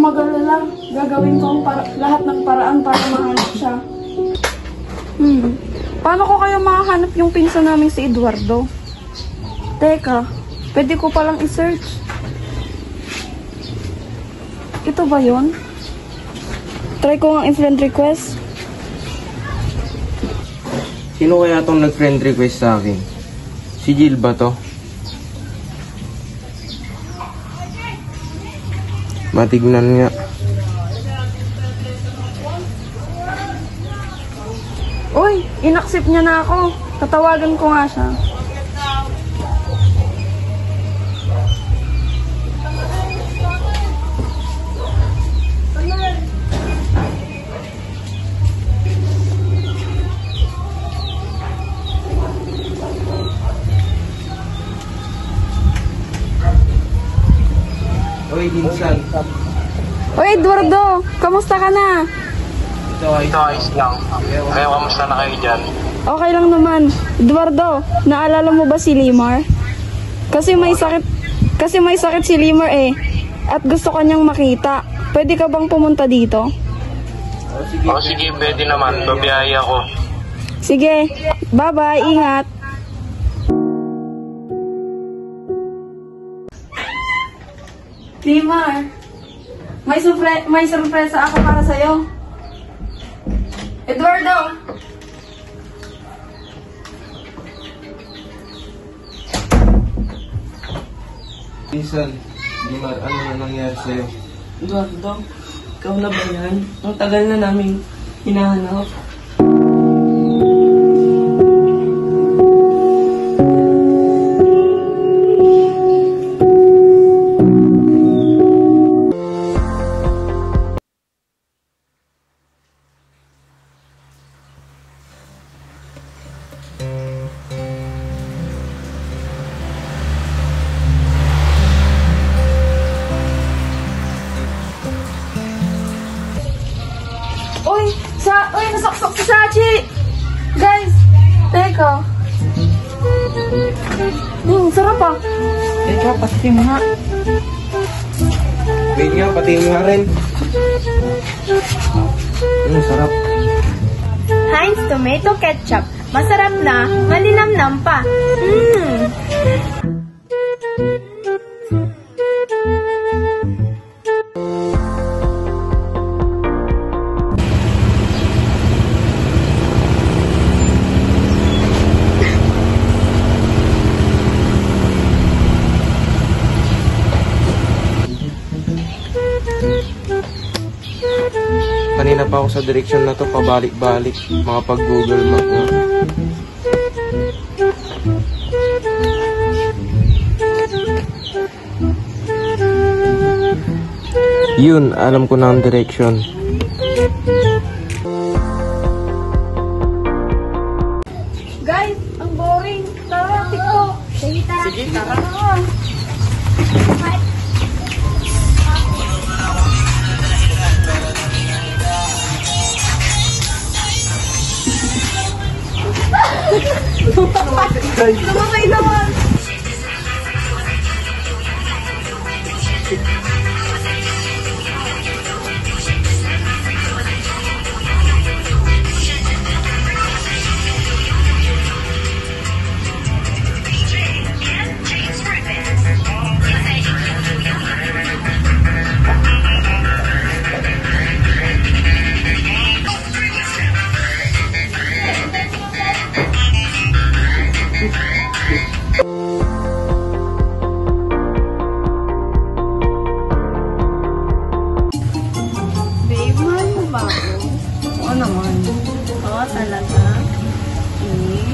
mag-alala. Gagawin ko ang lahat ng paraan para mahanap siya. Paano ko kaya mahanap yung pinsan namin si Eduardo? Teka, pwede ko palang i-search. Ito ba yun? Try ko nga i-friend request. Sino kaya itong nag-friend request sa akin? Si Jill ba to? Matignan nga. Uy, inaccept niya na ako. Tatawagan ko nga siya. Oy, Dinsan. Uy, Eduardo! Kamusta ka na? Ito ayos lang. Kaya kamusta na kayo dyan? Okay lang naman. Eduardo, naalala mo ba si Limar? Kasi may sakit si Limar eh. At gusto kanyang makita. Pwede ka bang pumunta dito? Sige, pwede naman. Babiyahe ako. Sige. Bye-bye. Ingat. Limar, may surpresa ako para sa'yo. Eduardo! Dinsan, Limar, ano na nangyari sa'yo? Eduardo, ikaw na ba yan? Ang tagal na namin hinahanap. Uy, nasaksak si Sachi! Guys, teka. Sarap ah. Teka, pati mo nga. Wait nga, pati nga rin. Sarap. Heinz Tomato Ketchup. Masarap na, malinamnam pa. Kanina pa ako sa direksyon na to, pabalik-balik. Mga pag-Google Map nga. Yun, alam ko na ang direksyon. Guys, ang boring. Tara, TikTok. Sige, tara. Lumabay naman.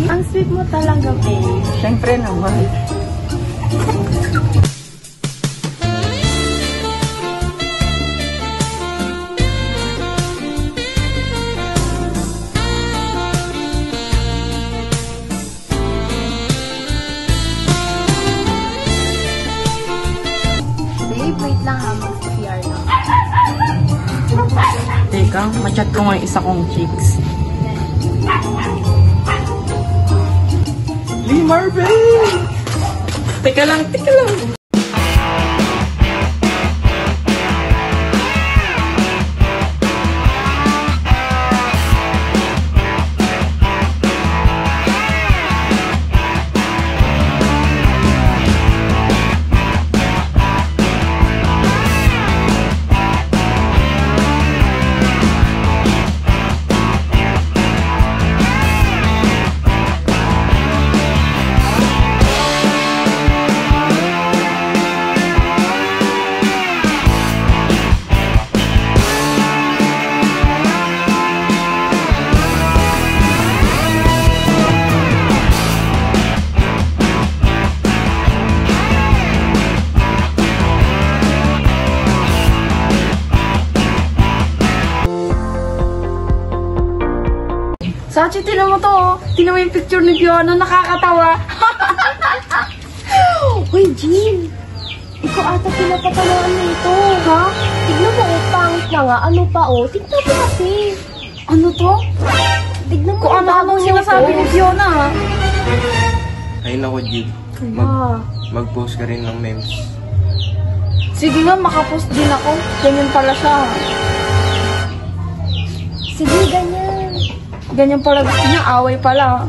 Ang sweet mo talaga, babe. Siyempre naman. Babe, wait lang ha. Mag-CR lang. Teka, machat ko nga yung isa kong chicks. Limar, babe! Teka lang, teka lang. Sachi, tinan mo to, oh. Tinan mo yung picture ni Fiona, nakakatawa. Uy, Jean! Ikaw ata pinapatamaan na ito. Ha? Tignan mo, pangit na nga. Ano pa, oh? Tignan mo kasi. Ano to? Tignan mo. Kung ano-ano sinasabi ni Fiona, ha? Ay nako, Jill. Mag-post ka rin ng memes. Sige nga, makapost din ako. Ganyan pala siya. Sige, ganyan. Ganyan pala gusto niya, away pala.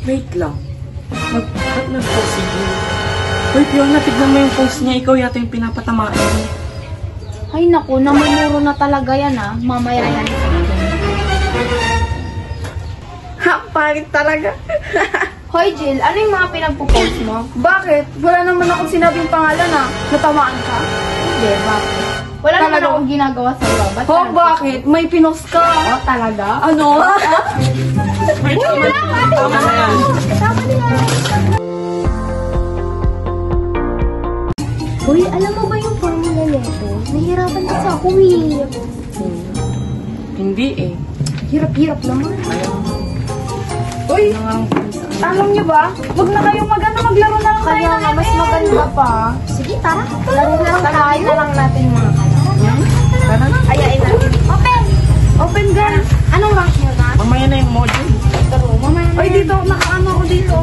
Wait lang. Ba't nag-post si Jill? Uy, Fiona, tignan mo yung post niya. Ikaw yata yung pinapatamaan niya. Ay, naku, namumuro na talaga yan, ah. Mamaya yan sa akin. Ha, pangit talaga. Hoy, Jill, ano yung mga pinagpo-post mo? Bakit? Wala naman akong sinabing pangalan, ha? Natamaan ka? Hindi, bakit? Wala naman Talaga? akong ginagawa sa iyo. Ba't Oh, bakit? May pinos ka. Oh, talaga? Ano? Wait, tama na yan. Tama na yan. Hoy, alam mo ba yung formula nito? Nahihirapan kasi ako, eh. Hindi eh. Hirap-hirap naman. Uy, alam niyo ba? Huwag na kayong maglaro na lang tayo Kaya ng nga, mas ML. maganda pa. Sige, tara. Laro na lang tayo. na lang natin mga kalaban. Tara na. Ayain natin. Open! Open gun. Anong rank nyo na? Mamaya na yung module. Taro, mamaya na Ay, yan. dito, nakaano ako dito.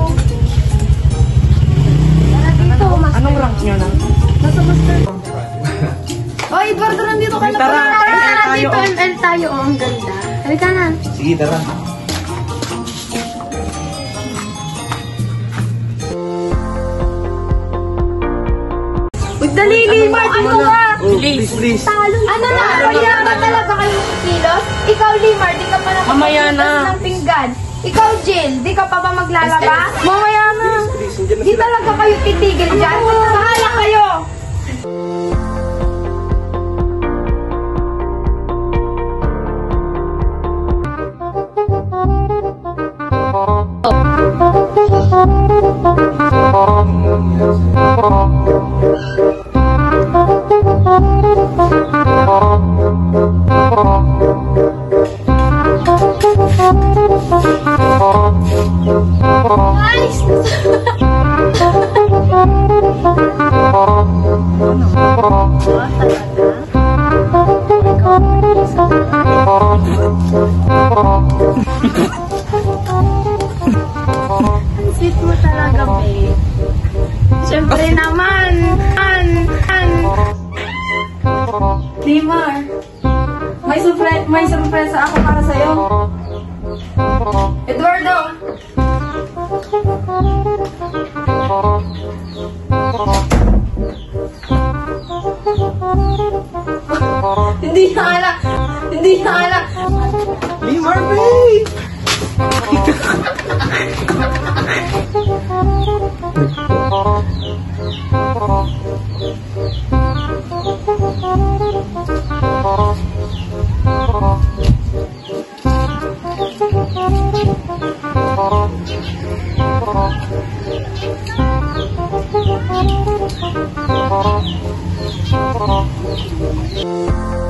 Tara dito, mas. Anong rank nyo na? Nasa master. Ay, Eduardo, nandito ka na Tara, pala. ML tayo. Dito, ML tayo. Oh, ang ganda. Halika na. Sige, tara. Uy, dali, Limar, dito ka. Oh, please, please. Talo. Ano na? Kaya ba talaga kayo kilos? Ikaw, Limar, di ka pa Mamaya na. ng pinggan. Ikaw, Jill, di ka pa ba maglalaba? Mamaya na. Please, nandiyan na Di sila. talaga kayo titigil dyan. Bahala kayo. Ang sweet mo talaga, babe. Siyempre naman. Limar, may surpresa ako para sa'yo. Eduardo! Hindi na alak. Hindi na alak. Limar, babe! Thank you.